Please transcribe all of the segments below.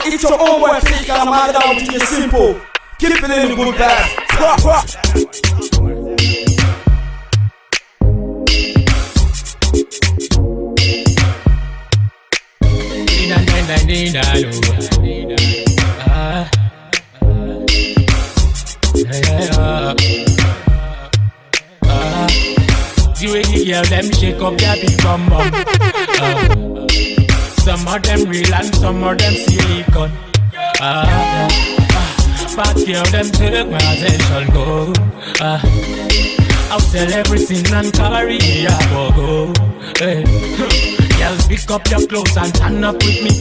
shit, it's your own way. Take out my down to your simple. Keep it in the good vibes. The way the girl them shake up their big bum bum. Some of them real and some of them silicone. But girl them take my attention go. I'll sell everything and carry a go. Hey. Girl, pick up your clothes and turn up with me.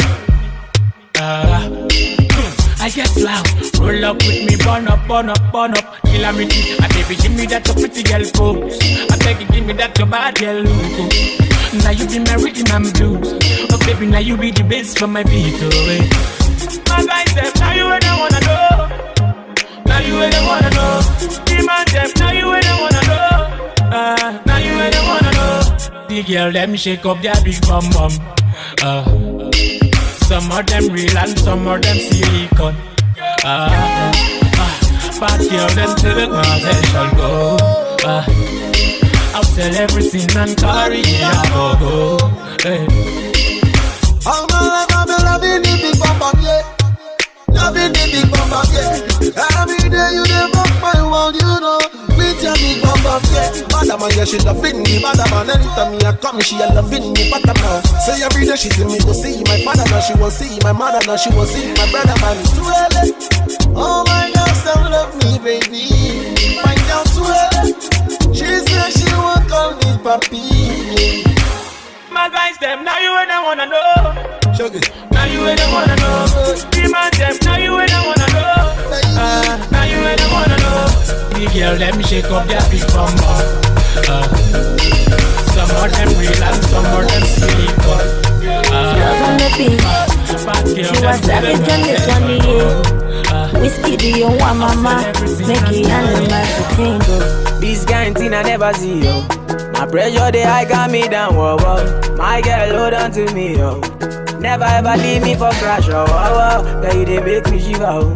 I get loud, roll up with me, burn up, kill me. My baby, give me that your pretty girl pose. I beg you, give me that your bad girl look. Now you be my rhythm and blues. Oh baby, now you be the bass for my beat, away. My guys, them, now you ain't wanna know. Now you ain't wanna know. Demand them, now you ain't wanna know. Now you ain't wanna know. The girl, them shake up their big bum bum. Some of them real and some of them silicone. But girl, them take my attention go. I'll sell everything and carry a go. Hey. All my life I've been loving the big bum bum, yeah. Loving the big bum bum, yeah. Every day you dey rock my world, you know. With your big bum bum, yeah. Madam, yeah, she loving me, madam. Anytime me I come, she a loving me, madam. Say every day she see me go see my father, now she won't see my mother, now she won't see my brother, man. Too early. Oh my girl, still love me, baby. My girl too early. She said she won't call me papi. My guys, them, now you ain't wanna know. Sugar. Now you ain't wanna know. Demand them, now you ain't wanna know. Now you ain't wanna know. The girl, them shake up their big bum bum. Some of them real and some of them silicone. Love on the beat. She was savage on this one, yeah. Whiskey, do you want mama? Make it handle my tingle. This kind thing I never see, yo. My pressure, they high got me down, whoa, whoa. My girl, hold on to me, yo. Never ever leave me for crash, oh, oh, oh. Girl, you they make me shiver, oh.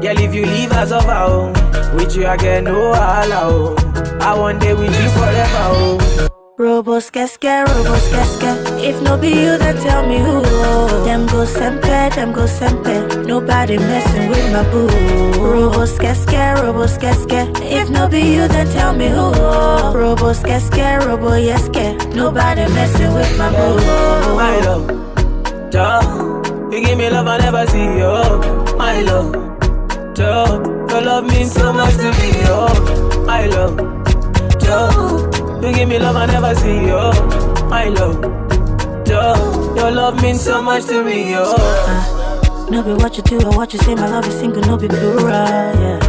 Girl, if you leave us over, oh. With you, I get no allow, oh. I want day with you forever, oh. Robos keske. If no be you, then tell me who. Them go sempe. Nobody messing with my boo. Robos keske. If no be you, then tell me who. Robos keske, robo yeske. Nobody messing with my boo. My love, duh. You give me love I never see, yo. My love, duh. Your love means so much to me, yo. My love, duh. You give me love I never see, yo. My love, duh. Your love means so much to me, yo. No be what you do or what you say, my love is single, no be plural, yeah.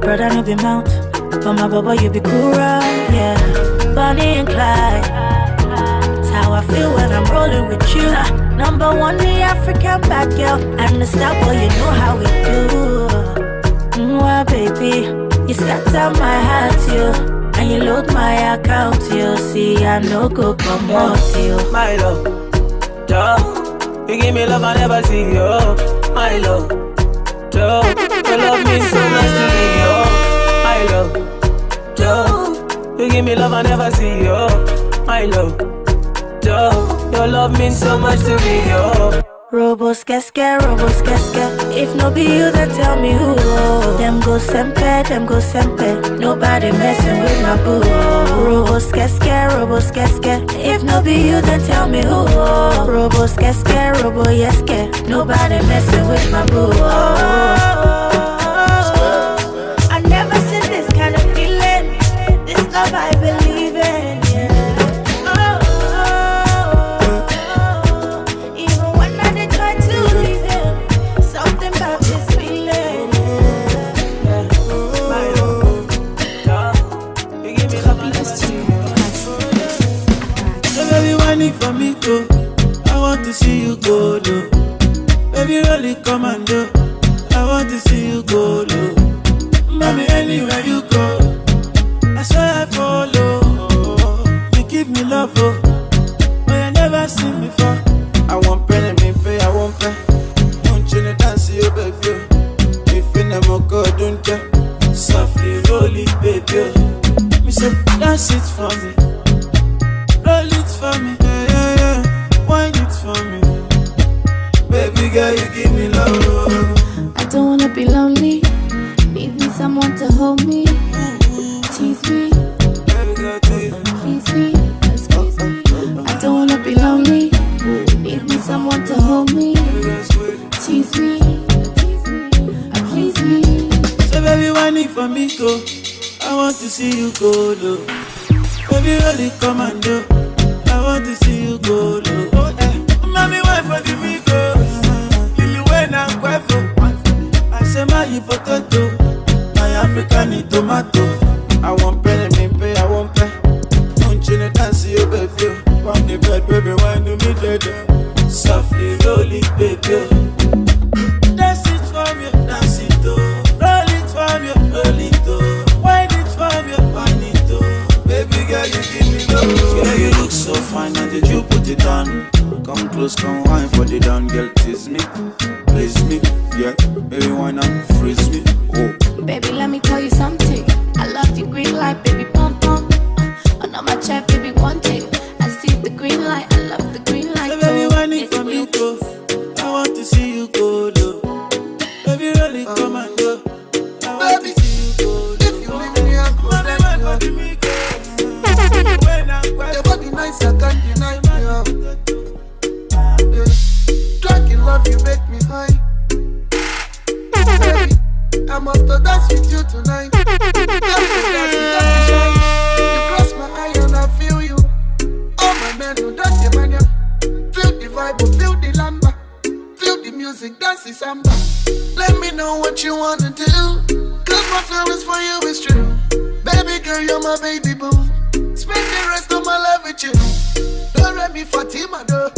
Brother, no be mount, but my baba, you be cool, yeah. Bonnie and Clyde, it's how I feel when I'm rolling with you. Number one, the African bad girl, and the star boy, you know how we do. Mwah, baby, you scatter my heart, you. And you load my account, you see, I no go come out, you. My love, duh. You give me love I never see, yo. My love, duh. Your love means so much to me, yo. My love, duh. You give me love I never see, yo. My love, duh. Your love means so much to me, yo. Robos keske. If no be you, then tell me who. Them go sempe. Nobody messing with my boo. Robos keske. If no be you, then tell me who. Robos keske, robo yeske. Nobody messing with my boo. I never seen this kind of feeling. This love I believe in, yeah. For me go, I want to see you go low. Baby, really come and do. I want to see you go low. Mommy, anywhere you go, I swear I follow. You give me love, oh, but I never seen before. I won't pay, let me pay, I won't pay. Dance it for me, roll it for me, yeah, yeah, yeah. Wind it for me, baby girl, you give me love. I don't wanna be lonely, need me someone to hold me, tease me, Baby girl, please me, excuse me. I don't wanna be lonely, need me someone to hold me, tease me, please me. so baby, wind it for me, go. I want to see you go low. Baby, really come and do. I want to see you go low. Oh, yeah. Mommy, why for the amigos? Lily, when I'm quite for. I say my potato, my African tomato. I want pay me pay, I want pay. Don't you dance you baby? On the bed, baby, why do me dead? Softly roll it, baby. Dance it for me, dance it too. Roll it for me, roll it too. Wind it for me, wind it too. Baby girl, you give me love. Yeah, you look so fine, and did you put it on? Come close, come wine for the down, girl, tease me, please me, yeah. Baby, why not freeze me? Oh, Baby, let me tell you something. I love the green light, baby, pump pump. On my chat, baby, one take. I see the green light, I love the green light. so baby, wind it for me, go. I want to see you go low. Baby, really come and go. I want to see you go low. If you leave me, I'm Mommy, gonna why let for you the amigos? When I'm quite Your body nice, I can't deny you. Yeah. Drunk in love, you make me high. Baby, I'm up to dance with you tonight. You cross my eye and I feel you. Oh my man, you dance the mania. Feel the vibe, feel the lamba. Feel the music, dance the samba. Let me know what you wanna do. Cause my feelings for you is true. Baby girl, you're my baby boo. Spend the rest of my life with you. Don't let me Fatima though.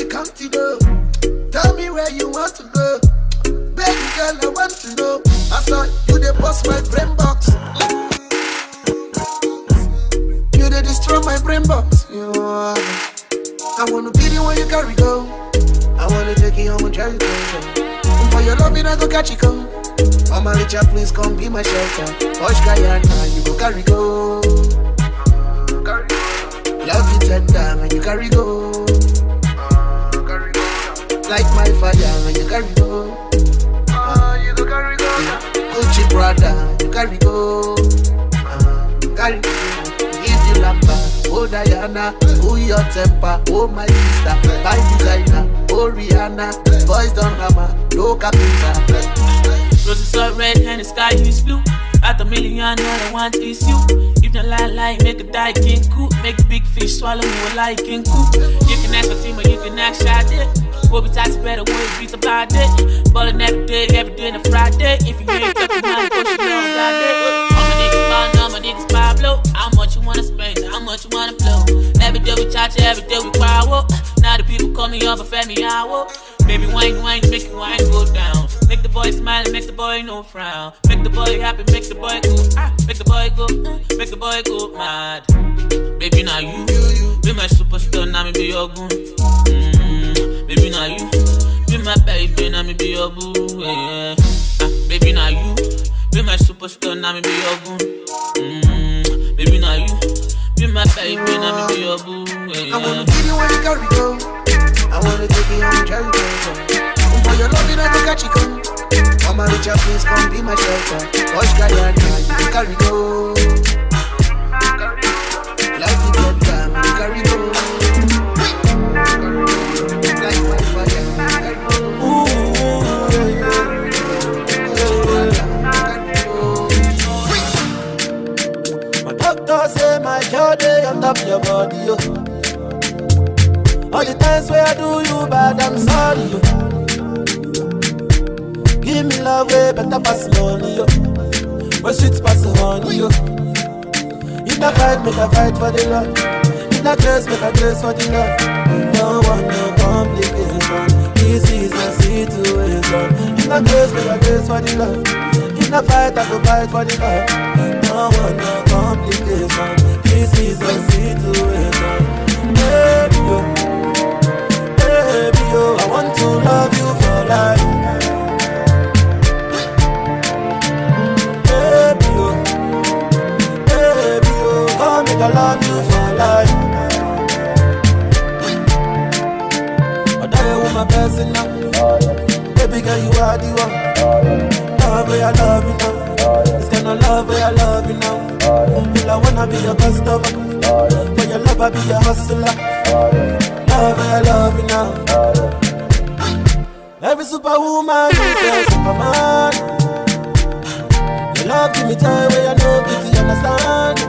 County though. Tell me where you want to go. Baby girl, I want to know. I saw you they bust my brain box. You they destroy my brain box. I wanna be the one you carry go. I wanna take you home and try you go. And for your loving I go catch you go. Mama Richard, please come be my shelter. Hush Guyana, you go carry go. Love you tender and you carry go. Like my fire and you carry go. You go carry go. Gucci brother, you carry go. Carry go. Give you lamba, oh Diana, oh your temper, oh my sister, my designer, oh Rihanna, boys don't hammer, no carpenter. Roses are red and the sky is blue. At a million, all I want is you. If you lie, make a die king cook. Make big fish swallow me like king cook. You can ask for team or you can ask Sade. We'll be tight better when it beats about it. Ballin' every day and a Friday. If you ain't talking about it, push it on God day. All my niggas ball, all my niggas Pablo. How much you wanna spend, how much you wanna blow. Every day we charge, every day we quarrel. Now the people call me up and fed me hour. Baby, wine, make the wine go down. Make the boy smile and make the boy no frown. Make the boy happy, make the boy go, make the boy go, make the boy go mad. Baby, now you be my superstar, now me be your goon. Baby, now you be my baby, now me be your boo. Yeah. Baby, now you be my superstar, now me be your goon. Baby, now you be my baby, now me be your boo. Yeah. I wanna be the one you carry go. I wanna take you home and try you go. For your love, I go catch you come. Mama Richard, please come be my shelter. Hush Guyana, you can carry go. Life you get down, you carry go. Like my fire, you carry go. My doctor say my girl dey on top your body, yo. All the times where I do you bad, I'm sorry, yo. Give me love way better pass money, yo. But sweet pass the honey, yo. If I fight, make a fight for the love. If I dress, make a dress for the love. No one, no complication. This is the situation. If I dress, make a dress for the love. If I fight, I go fight for the love. No one, no complication. This is the situation. Baby, yo. Baby, yo. I want to love you for life. Baby, make I love you for life. But I want my person now. Baby girl, you are the one. Love where I love you now. This kind of love where I love you now. Girl, I wanna be your customer. For your love, I be your hustler. Love where I love you now. Every superwoman is a superman. Your love give me time where I know pity, understand.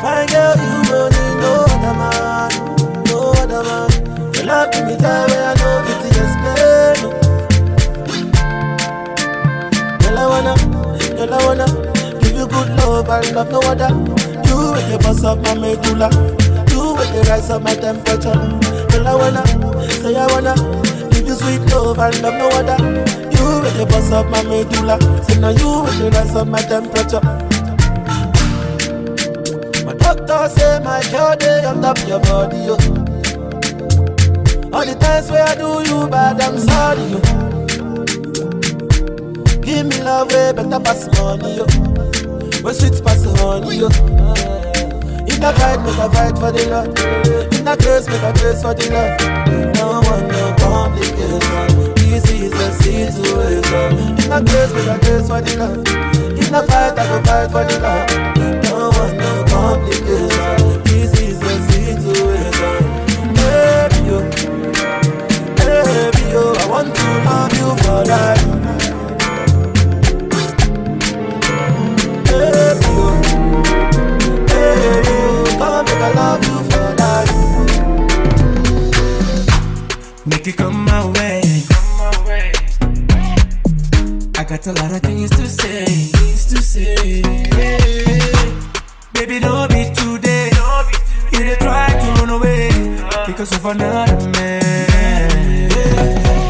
My girl, you don't need no other man, no other man. Your love give me time where I know pity, explain. Girl, I wanna give you good love and love no other. You with the boss of my medulla, you with the rise of my temperature. Girl, I wanna give you sweet love and love no other. You with the boss of my medulla, so now you with the rise of my temperature. My doctor say my girl day on top your body, yo. All the times where I do you bad, I'm sorry, yo. Give me love way better pass money, yo. When sweet pass honey, yo. In a fight, make a fight for the love. In a case, make a case for the love. No one, no complication. Easy is the situation. In a case, make a case for the love. In a fight, I go fight for the love. No one, no complication. Easy is the situation. Baby, yo, I want to love you for life. Baby, yo, come make I love you for life. Make it come my way. I got a lot of things to say. Baby, don't be today. You dey try to run away because of another man.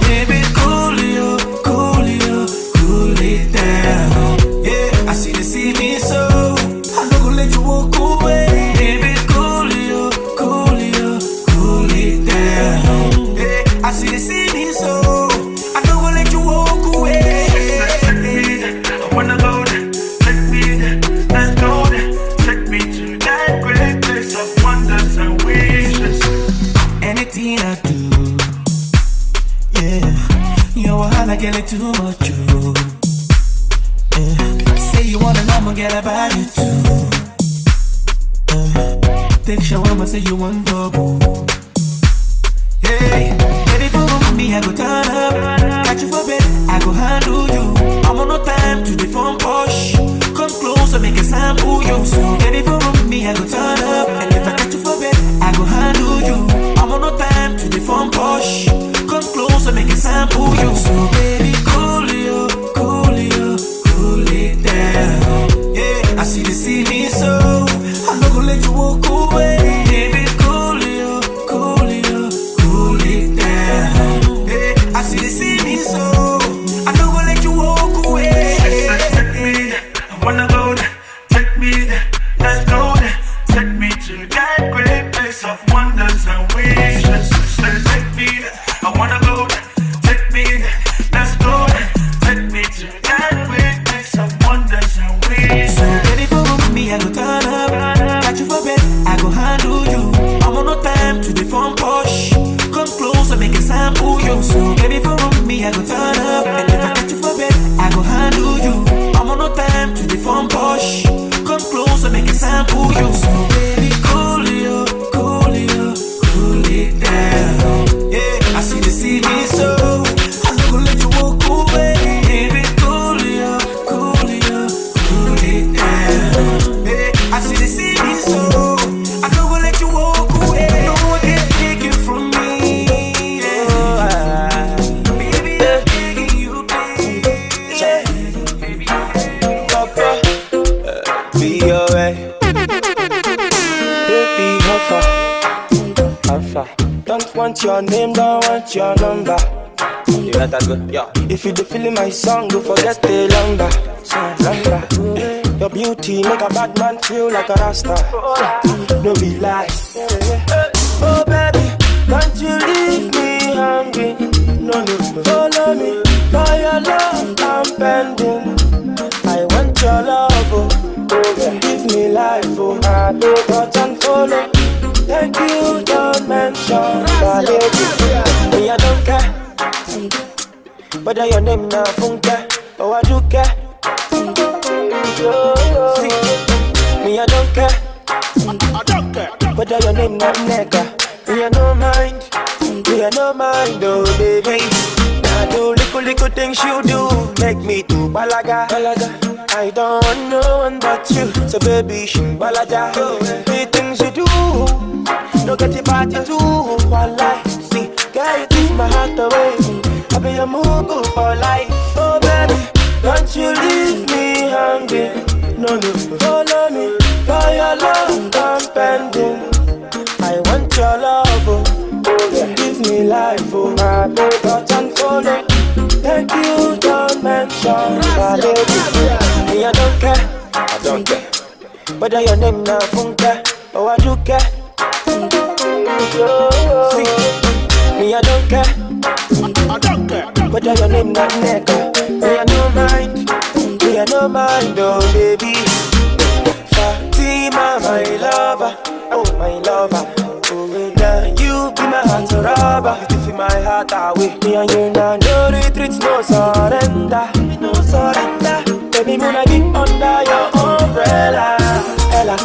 Baby, cool it down. Yeah, I see they see me so I'm not gonna let you walk away. Baby, cool it down. Yeah, I see they see me so I'm not gonna let you walk away. I wanna go there, take me there, let's go there, take me to that great place of wonders and wishes. Anything I do, yeah, you wanna get it too much, you. Say you want a number, get a body too. Take shawarma, say you want double. Hey, baby, for me, I go turn up. Catch you for bed, I go handle you. I'm on no time to deform push. Come close and make a sample you. So baby, for me, I go turn up. And if I catch you for bed, I go handle you. I'm on no time to deform push. Come close and make a sample you. So baby, cool it down. Yeah, I see they see me so I'm not gonna let you walk away. Baby, cool it down. Yeah, I see they see me so I'm not gonna let you walk away. Take me there, I wanna go there. Take me there, let's go there. Take me to that great place of wonders and wishes. Take me there, I wanna go there. Take me there, let's go there. Take me to that great place of wonders and wishes. So baby, for me, I go turn up. Catch you for bed, I go handle you. I'm on no time to deform push. Come close and make a sample you. So baby, for me, I go turn up. And if I catch you for bed, I go handle you. I'm on no time to deform push. Come close and make a sample you. So baby, cool it down. Yeah, I see they see me so I'm not gonna let you walk away. Baby, cool it down. Yeah, I see they see me so I'm not gonna let you walk away. No one can take it from me. Yeah. Baby, I'm begging you, baby. Be alright. Baby, Alpha. Don't want your name, don't want your number. You got that good? Yeah. If you do feeling my song, don't forget the lumber. Your beauty make a bad man feel like a rasta. No be lie. Oh baby, don't you leave me hungry. No. Follow me, for your love I'm bending. I want your love, oh. Give me life, oh. I do touch and follow. Thank you, don't mention my baby. Me, I don't care. Whether your name now funke, oh I do care. See, me I don't care. Whether your name not nigga, me I no mind. Me I no mind, oh baby. I do little things you do, make me do balaga. I don't want no one but you, so baby, shing balaga. The things you do, no get your party too. Wallahi, see, girl, you take my heart away. I be a move for life, oh baby. Don't you leave me hanging. No, follow me, for your love I'm spending. I want your love, oh yeah. Give me life, oh my baby. Touch and follow. Thank you, don't mention my baby. Me, I don't care. Whether your name now funke, oh I do care. See, me I don't care. Whether your name not nigga, me I no mind, oh baby. Fatima, my lover, oh my lover. Oh yeah, you be my heart robber. You feel my heart away. Me and you now, no retreat, no surrender, no surrender. Baby, me I get under your umbrella, Ella,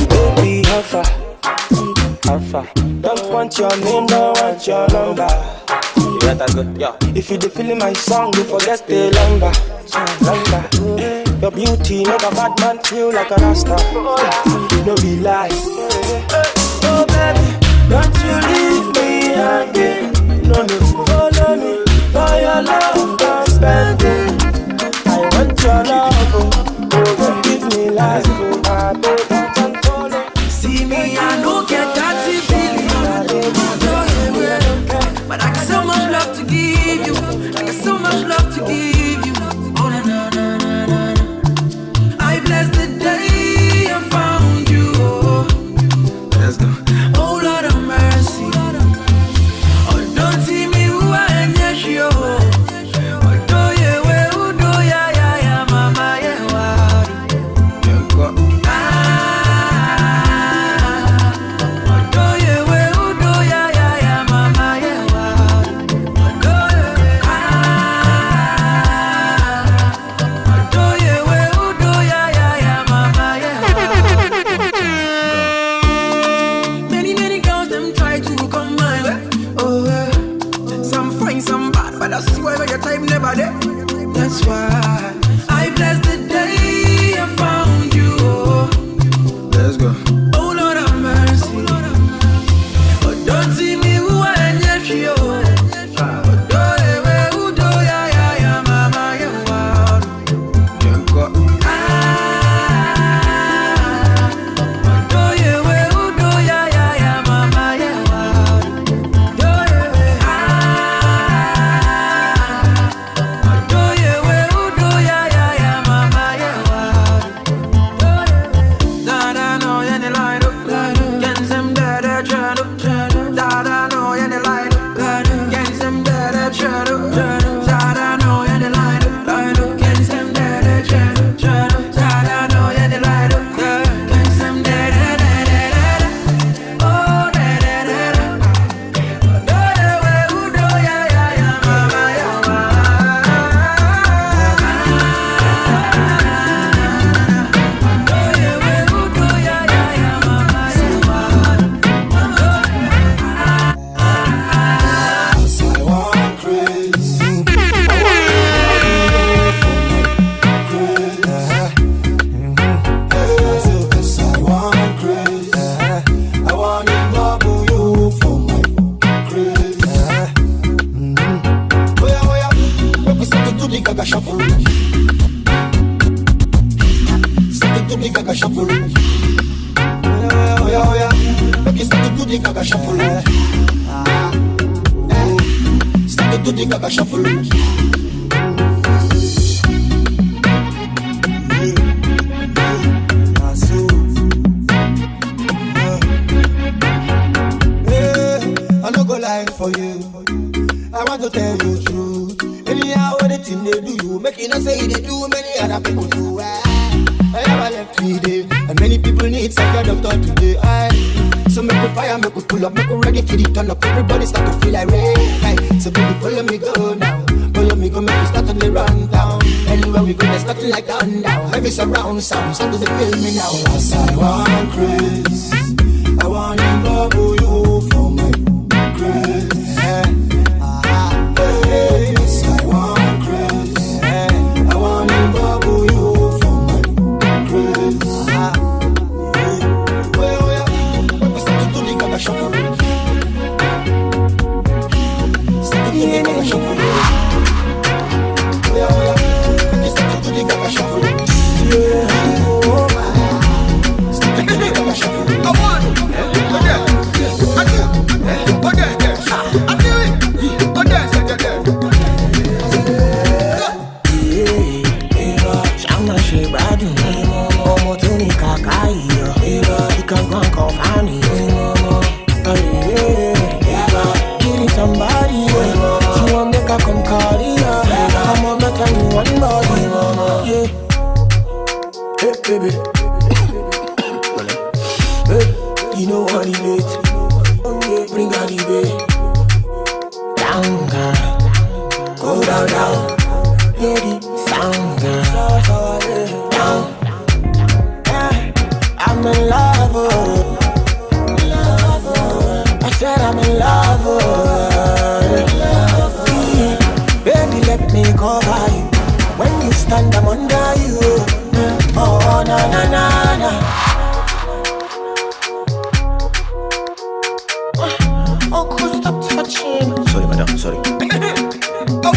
baby, how far? Don't want your name, don't want your number. Yeah, that's good, yeah. If you feeling my song, don't forget stay longer. Your beauty make a bad man feel like a rasta. No be lies. Oh baby, don't you leave me hanging. No, follow me, for your love I'm spending. I want your love, oh, give me life, oh, I don't follow. See me, I don't get that feeling. But I got so much love to give you. I got so much love to give you. Oh na na na na na. I bless the day I found you. Oh, let's go. Oh Lord of mercy. Oh don't see me who I am, yes you. Oh do you we who do ya ya ya mama ya wa. That's why I bless the day I found you. Let's go. Oh Lord of mercy. Oh don't see me who I am, yes you. meet like a doctor today. Aye. So make we fire, make we pull up, make we ready for the turn up. Everybody start to feel like rain. Aye. So baby, follow me go now. Follow me go, make we start to the run down. Anywhere we go, there's nothing like down now. Heavy surround sound, start to feel me now. Yes, I want Chris. I want to bubble you for my Chris. Yes, I want Chris. I want to bubble you for my Chris. Well, yeah, we start to do the gaga shuffle. Start to do the gaga shuffle. Well, yeah, we start to do the gaga shuffle. Start to do the gaga shuffle. I want. You know what he need. Bring out the bay. Down, girl. Go down, down. Hear the sound, girl. Down. Yeah. I'm in love, oh. I said I'm in love, oh. Baby, let me cover you. When you stand, I'm under you. Oh, na na na na. Uncle, stop touching. Sorry, madam, sorry. I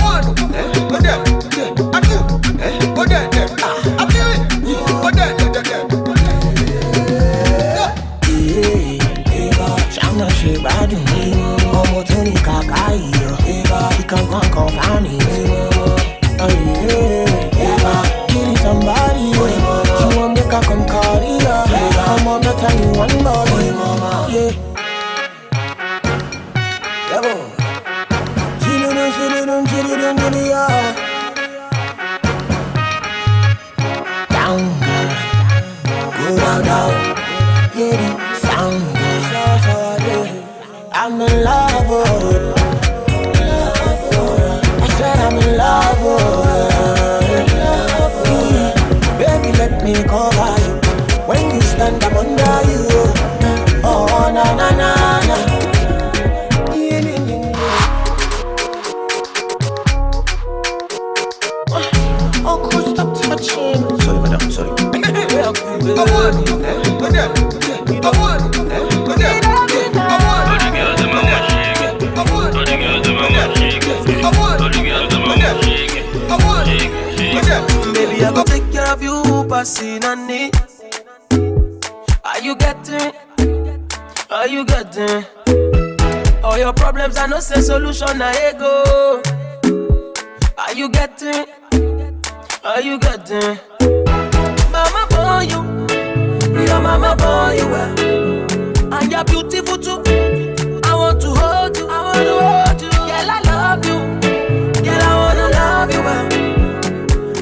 want. I do. I feel it. Shana Shibadu. Omotuni Kakaio. He can go and confound me. Killing somebody. You want me to come call you. I'm on the time you want body. Yeah. Down, girl. Go down, down. Hear the sound, girl. I'm in love, oh. I said I'm in love, oh. Baby, let me cover you. When you stand, I'm under you. Oh, na na na na. Uncle, stop touching. Sorry, madam, sorry. Baby, I go take care of you, passing on it. Are you getting? Are you getting? All your problems are no say solution, I go. Are you getting? Are you getting? Mama born you, your mama born you well, and you're beautiful too. I want to hold you, I want to hold you. Girl, I love you, girl, I wanna love you well.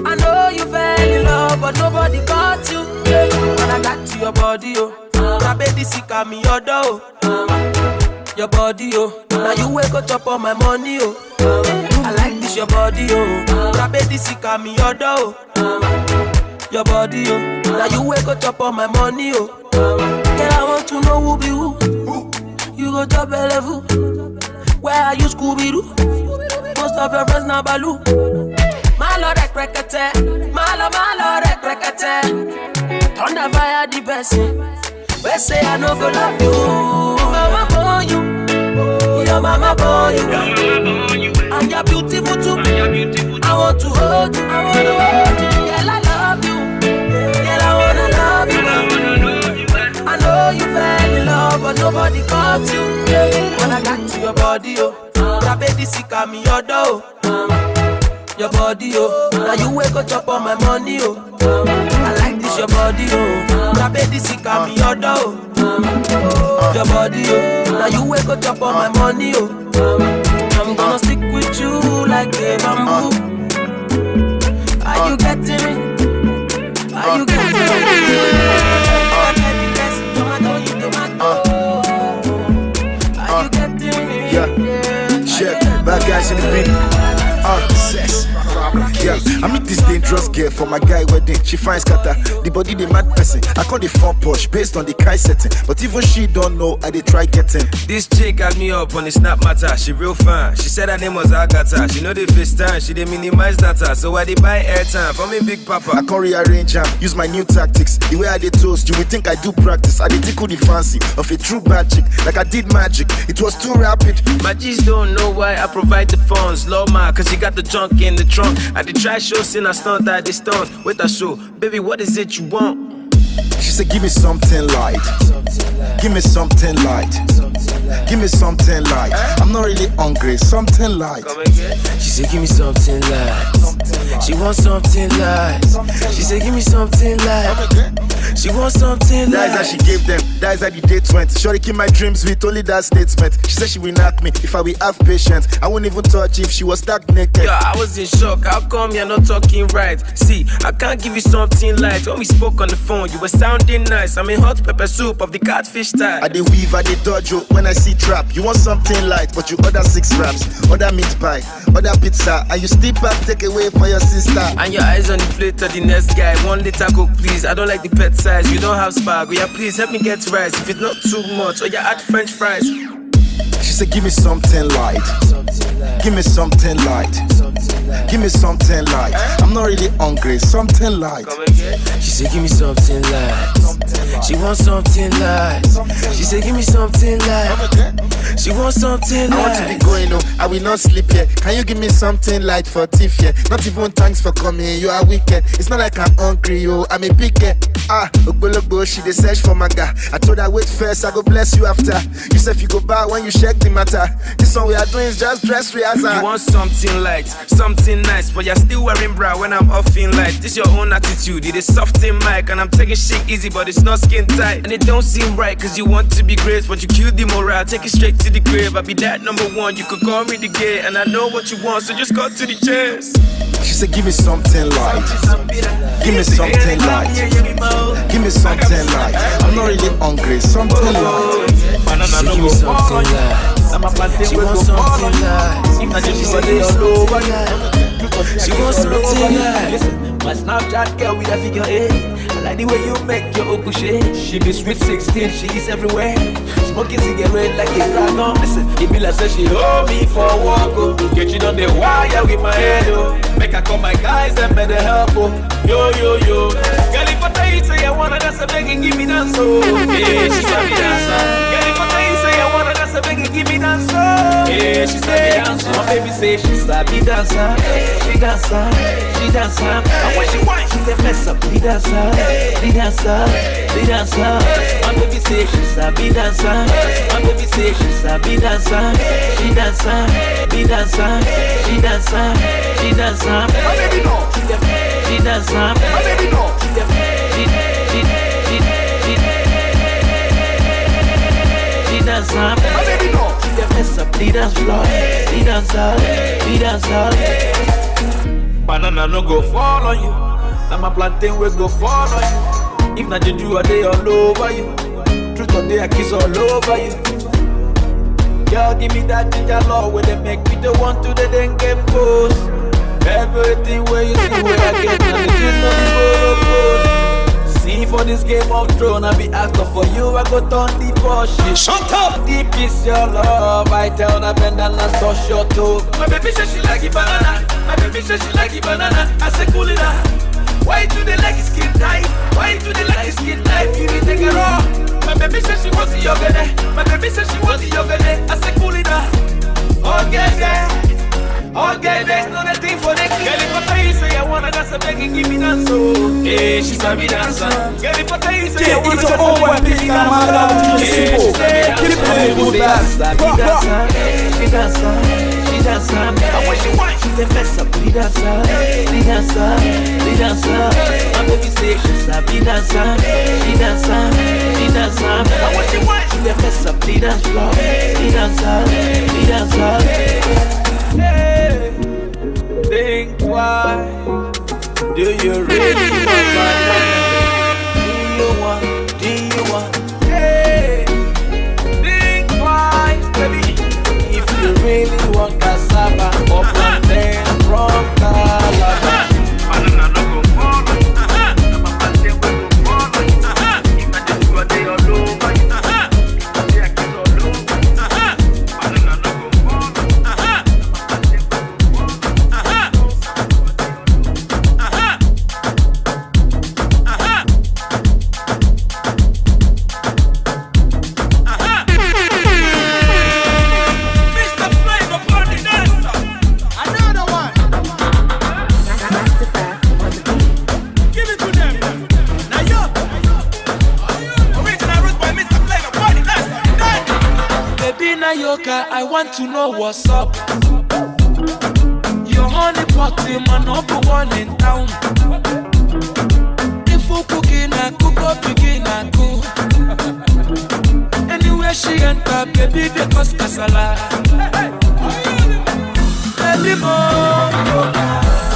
I know you fell in love, but nobody got you. When I got to your body, oh, grab it, sick of me, your door. Your body, oh, now you wake up on my money, oh. I like this, your body, oh. Grab it, sick of me, your door. Your body, oh, now you wake up on my money, oh. Girl, I want to know who be who. You go top level. Where are you, Scooby-Doo? Most of your friends now Baloo. Malo rekrekete, malo rekrekete. Thunder fire the person. We say I no go love you. Mama born you, your mama born you, and you're beautiful too. I want to hold you, I want to hold you. Girl, I love you, girl, I wanna love you. I know you fell in love, but nobody caught you. When I got to your body, oh, grab it, sick of me, your door. Your body, oh, now you wake up on my money, oh. I like this, your body, oh. Grab it, sick of me, your door. Your body, oh, now you wake up on my money, oh. I'm gonna stick with you like a bamboo. Are you getting it? Are you getting it? for my guy wedding. She finds scatter, the body the mad person. I call the phone push based on the Kai setting. But even she don't know, I dey try getting. This chick got me up on the snap matter. She real fine. She said her name was Agatha. She know the FaceTime. She dey minimize data. So I dey buy airtime for me big papa. I can't rearrange her, use my new tactics. The way I dey toast, you would think I do practice. I dey tickle the fancy of a true bad chick, like I did magic. It was too rapid. My G's don't know why I provide the funds. Low ma, cause she got the junk in the trunk. I did try show, sin I stunt at the stones. Wait I show, baby, what is it you want? She said, give me something light. Give me something light. Give me something light. I'm not really hungry, something light. She said, give me something light. She wants something light. She said, give me something light. She wants something light. That is how she gave them. That is how the date went. Shorty keep my dreams with only that statement. She said she will knock me if I will have patience. I won't even touch if she was stuck naked. Yeah, I was in shock. How come you're not talking right? See, I can't give you something light. When we spoke on the phone, you were sounding nice. I'm in hot pepper soup of the catfish type. I dey weave, I dey dodge when I see trap. You want something light, but you order 6 wraps, order meat pie, order pizza, and you still back take away for your sister. And your eyes on the plate of the next guy. 1 liter Coke, please. I don't like the pet size. You don't have spag. Yeah, please help me get rice. If it's not too much, or you add French fries. She said, give me something light. Give me something light. Give me something light. I'm not really hungry, something light. She said, give me something light. She wants something light. She said, give me something light. She wants something light. I want to be going home, I will not sleep here. Can you give me something light for thief here? Not even thanks for coming, you are wicked. It's not like I'm hungry, yo, I'm a picker. Ogbologbo, she dey search for my guy. I told her wait first, I go bless you after. You said you go back when you check the matter. This one we are doing is just dress rehearsal. You want something light, something nice, but you're still wearing bra when I'm offing light. This your own attitude, it is soft in mic, and I'm taking shit easy, but it's not skin tight. And it don't seem right, cause you want to be great, but you killed the morale, take it straight to the grave. I be that number one, you could call me the gay, and I know what you want, so just cut to the chase. She said, give me something light. Give me something light. Give me something light. I'm not really hungry, something light. She give me something light. She wants something light. She said, give me something light. She wants something light. My Snapchat girl with a figure 8. I like the way you make your oku shake. She be sweet 16, she is everywhere. Smoking cigarette like a dragon. Listen, it be like say she hold me for a walk. Oh. Get you on the wire with my head. Oh. Make I call my guys and better help. Oh. Yo, yo, yo. Girl, if I tell you say I wanna dance, I beg and give me dance. Oh. Yeah, she said me dance. Girl, if I tell you say I wanna dance, I beg and give me dance. Oh. Yeah, she said me dance. My baby say she said me dance. She dance. She dance. And when she whine, she dey mess up the dancer, the dancer, the dancer. My baby say she sabi dancer. My baby say she sabi dancer. She dancer, the dancer, she dancer, she dancer. My baby no, she dancer. My baby no, she dancer. My baby no, she dey mess up the dance floor, the dancer, the dancer. Banana no go fall on you. Now my plantain will go fall on you. If not juju, a day all over you. Truth or day, I kiss all over you. Girl, give me that ginger law where they make me the one to the then get post. Everything where you see where I get, now the dream of the post. See for this Game of Thrones, I be actor for you, I go turn the bullshit. Shut up! Deep is your love, I tell her bend and I touch your toe. My baby says she like it banana. My baby says she like it banana. I say cool it down. Why do they like skin tight? Why do they like skin tight? You need to get raw. My baby says she wants the yoga. My baby says she wants the yoga. I say cool it down. Okay. Okay, there's no thing for the girl. If I tell you say I wanna dance, I beg and give me dance. Oh, hey, she sabi dance. Girl, if I tell you say I wanna dance, I beg and give me dance. Hey, she sabi dance. She dance. She dance. And when she whine, she dey mess up the dancer, the dancer, the dancer. My baby say she sabi dance. She dance. She dance. And when she whine, she dey mess up the dance floor, the dancer, the dancer. Hey, think why do you really want? Do you want? Hey, think why, baby? If you really want cassava or plantain from Calabar, banana no go fall Nayoka, I want to know what's up. Your honey pot, man, number one in town. If you cooking, I cook up, begin, I cook. Anywhere she enter, baby, they cause casala. Baby mo,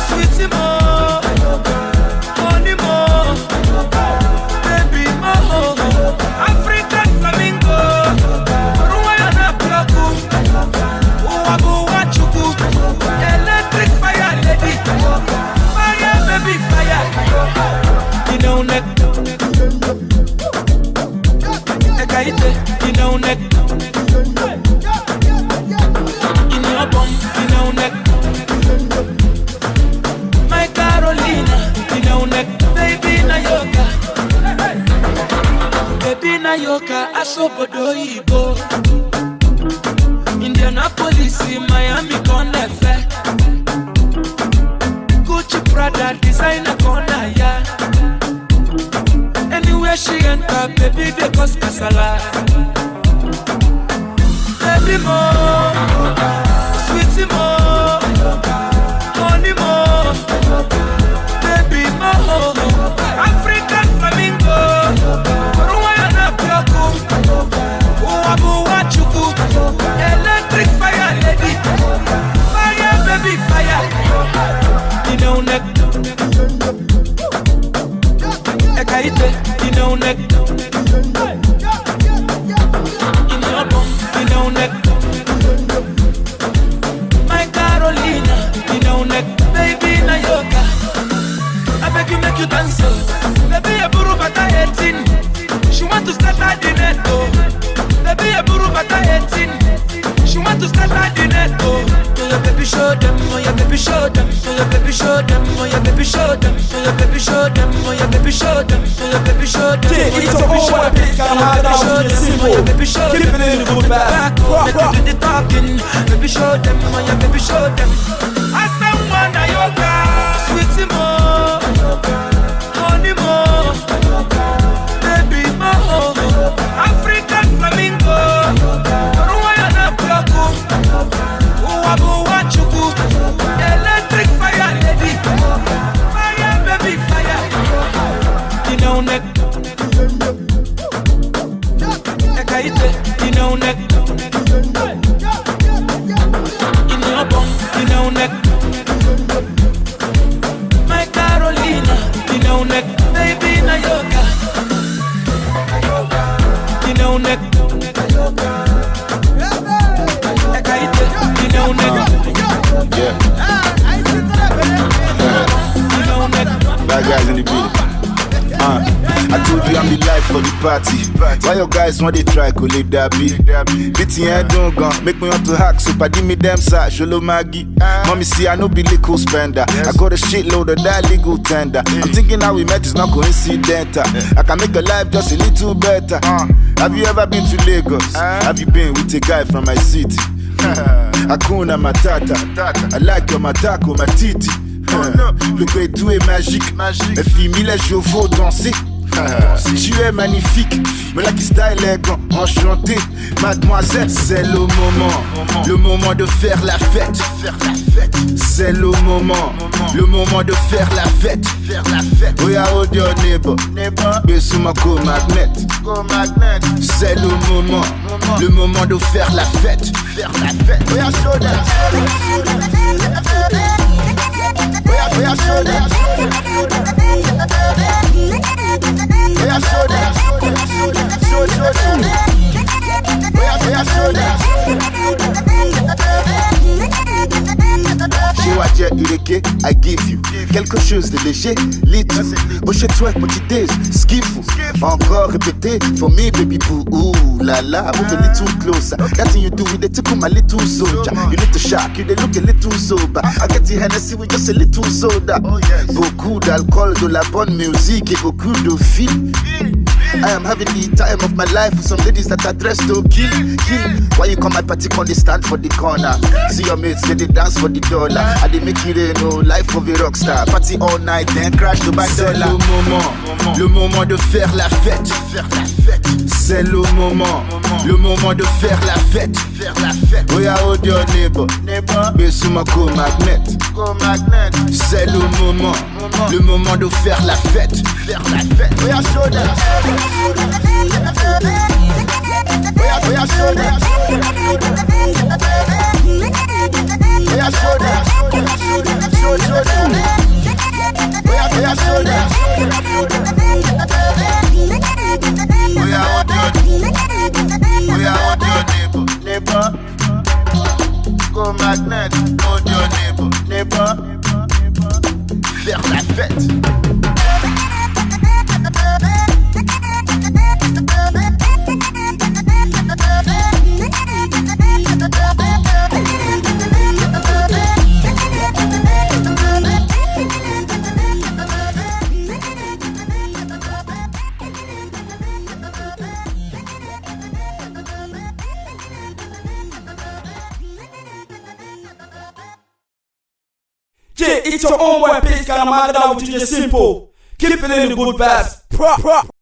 sweetie mo, honey mo, baby mo, African flamingo, Rwanda plaku, Uwabu wachuku, electric fire lady, fire baby fire, you know neck, ekaite, you know neck. My Carolina, you know neck, baby Nayoka, baby Nayoka, asobodo ibo. Indianapolis, Miami, Connefe, Gucci, Prada, designer corner, yeah. Anywhere she enter, baby they cause casala. Baby mo. Sweetie mo, honey mo, baby mo, African flamingo, Rwanda plaku, Uwabu wachuku, electric fire lady, fire baby fire, you know neck, ekaite, you know neck, in your bum, you know neck. Carolina, you know neck, baby Nayoka. I beg you make you dance, baby a buru bata 18. She want to start at the net, oh. Baby a buru bata 18. She want to start at the net, oh. Oh your baby show them, oh your baby show them, oh your baby show them, oh your baby show them, oh your baby show them, oh your baby show them, oh your baby show them. Take it to all my bitch, gotta hide out with your simple. Keep it in the good back. Rock, rock. Do the talking, baby show them, oh your baby show them. I said one Nayoka, sweetie mo, honey mo, baby mo, African flamingo, Rwanda plaku, Uwabu wachuku, electric fire lady, fire baby fire, you know neck, ekaite, you know neck, in your bum, you know neck. My Carolina, you know neck, baby Nayoka, you know neck, ekaite, you know neck, Yeah. you know neck. Bad guys in the building. I told you I'm the life for the party. Why your guys want they try to leave that be? Beating head don't go, make me want to hack. So padi me them side, Sholo Maggie. Mommy see I no be legal spender. I got a shitload of that legal tender. I'm thinking how we met is not coincidental. I can make a life just a little better. Have you ever been to Lagos? Have you been with a guy from my city? Hakuna Matata. I like your matako, ma titi. Le tout est magique. Les filles mille je veux danser. Tu es magnifique, me la qui style est enchanté. Mademoiselle, c'est le moment de faire la fête. C'est le moment de faire la fête. We are hold your neighbor, Besuma go magnet. C'est le moment de faire la fête. We are show them. We are show them. We are show them. Show them. We are show them. Chihuahua Ureke, I give you quelque chose de léger, little. Oh chez toi, petit days, skiffle. Encore répété, for me baby boo. Ooh la la, move a little closer. That thing you do with the tickle my little soldier. You need to shock, you they look a little sober. I get the Hennessy with just a little soda. Beaucoup d'alcool, de la bonne musique et beaucoup de filles. I am having the time of my life with some ladies that are dressed to kill. Why you come my party on the stand for the corner? See your mates, they dance for the dollar. I they make you know life of a rockstar. Party all night, then crash to buy dollar. Le moment de faire la fête. C'est le moment de faire la fête. We are all your neighbor. Besuma go magnet. C'est le moment de faire la fête. We are show them. We are show them. We are show them. Show them. We are show them. We are all your neighbor. Go magnet. Hold your neighbor. Faire la fête. Yeah, it's your own way, bitch. Got a mind out with DJ Simple. Keep feeling the good vibes.